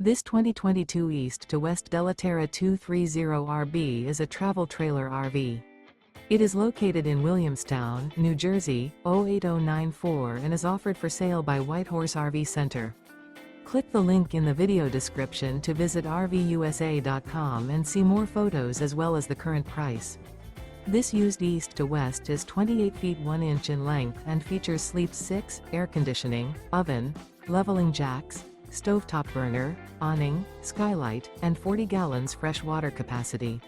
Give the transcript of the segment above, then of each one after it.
This 2022 East to West Della Terra 230RB is a travel trailer RV. It is located in Williamstown, New Jersey, 08094 and is offered for sale by Whitehorse RV Center. Click the link in the video description to visit RVUSA.com and see more photos as well as the current price. This used East to West is 28 feet 1 inch in length and features sleep 6, air conditioning, oven, leveling jacks, stovetop burner, awning, skylight, and 40 gallons fresh water capacity.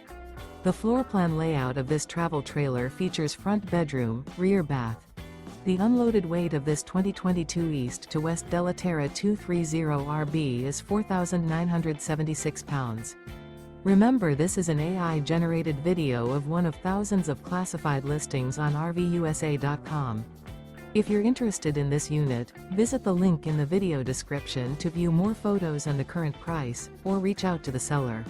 The floor plan layout of this travel trailer features front bedroom, rear bath. The unloaded weight of this 2022 East to West Della Terra 230RB is 4,976 pounds. Remember, this is an AI-generated video of one of thousands of classified listings on RVUSA.com. If you're interested in this unit, visit the link in the video description to view more photos and the current price, or reach out to the seller.